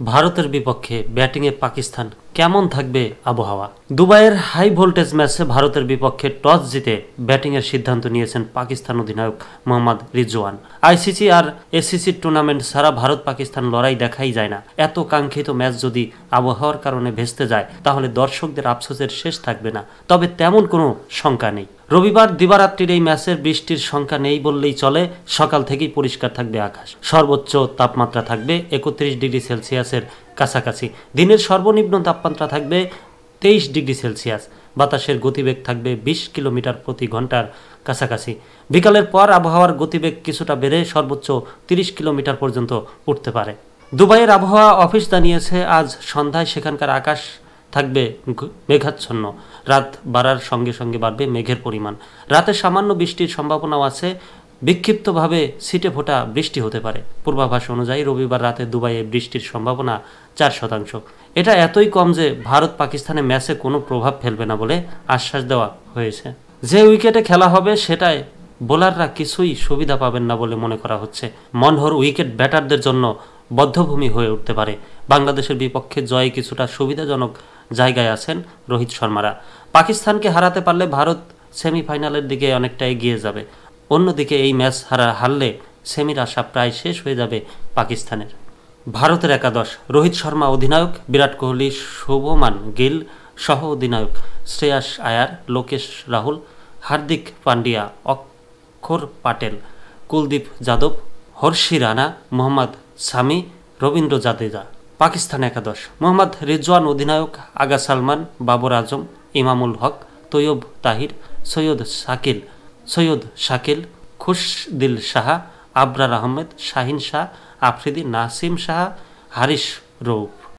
ভারতের বিপক্ষে ব্যাটিংয়ে পাকিস্তান কেমন থাকবে আবহাওয়া? দুবাইয়ের হাই ভোল্টেজ ম্যাচে ভারতের বিপক্ষে টস জিতে ব্যাটিংয়ের সিদ্ধান্ত নিয়েছেন পাকিস্তান অধিনায়ক মোহাম্মদ রিজওয়ান। আইসিসি আর এসিসি টুর্নামেন্ট ছাড়া ভারত পাকিস্তান লড়াই দেখাই যায় না। এত কাঙ্ক্ষিত ম্যাচ যদি আবহাওয়ার কারণে ভেস্তে যায় তাহলে দর্শকদের আফসোসের শেষ থাকবে না। তবে তেমন কোনো শঙ্কা নেই। রবিবার দিবারাত্রির এই ম্যাচের বৃষ্টির সংখ্যা নেই বললেই চলে। সকাল থেকেই পরিষ্কার থাকবে আকাশ, সর্বোচ্চ তাপমাত্রা থাকবে 31 ডিগ্রি সেলসিয়াসের কাছাকাছি, দিনের সর্বনিম্ন তাপমাত্রা থাকবে 23 ডিগ্রি সেলসিয়াস, বাতাসের গতিবেগ থাকবে 20 কিলোমিটার প্রতি ঘন্টার কাছাকাছি। বিকালের পর আবহাওয়ার গতিবেগ কিছুটা বেড়ে সর্বোচ্চ 30 কিলোমিটার পর্যন্ত উঠতে পারে। দুবাইয়ের আবহাওয়া অফিস জানিয়েছে আজ সন্ধ্যায় সেখানকার আকাশ থাকবে মেঘাচ্ছন্ন। রাত বাড়ার সঙ্গে সঙ্গে বাড়বে মেঘের পরিমাণ। রাতে সামান্য বৃষ্টির সম্ভাবনাও আছে। বিক্ষিপ্তভাবে ছিটে ফোঁটা বৃষ্টি হতে পারে। পূর্বাভাস অনুযায়ী রবিবার রাতে দুবাইয়ে বৃষ্টির সম্ভাবনা 4%। এটা এতই কম যে ভারত পাকিস্তানের ম্যাচে কোনো প্রভাব ফেলবে না বলে আশ্বাস দেওয়া হয়েছে। যে উইকেটে খেলা হবে সেটায় বোলাররা কিছুই সুবিধা পাবেন না বলে মনে করা হচ্ছে। মনহর উইকেট ব্যাটারদের জন্য বদ্ধভূমি হয়ে উঠতে পারে। বাংলাদেশের বিপক্ষে জয়ে কিছুটা সুবিধাজনক জায়গায় আছেন রোহিত শর্মারা। পাকিস্তানকে হারাতে পারলে ভারত সেমিফাইনালের দিকে অনেকটা এগিয়ে যাবে। অন্যদিকে এই ম্যাচ হারলে সেমির আশা প্রায় শেষ হয়ে যাবে পাকিস্তানের। ভারতের একাদশ: রোহিত শর্মা অধিনায়ক, বিরাট কোহলি, শুভমান গিল সহ অধিনায়ক, শ্রেয়াস আয়ার, লোকেশ রাহুল, হার্দিক পান্ডিয়া, অক্ষর পাটেল, কুলদীপ যাদব, হর্ষি রানা, মোহাম্মদ সামি, রবীন্দ্র জাদেজা। পাকিস্তান একাদশ: মোহাম্মদ রিজওয়ান অধিনায়ক, আগা সালমান, বাবর আজম, ইমামুল হক, তৈয়ব তাহির, সৈয়দ শাকিল, খুশদিল সাহা, আবরার আহমেদ, শাহিন শাহ আফ্রিদি, নাসিম শাহ, হারিস রৌফ।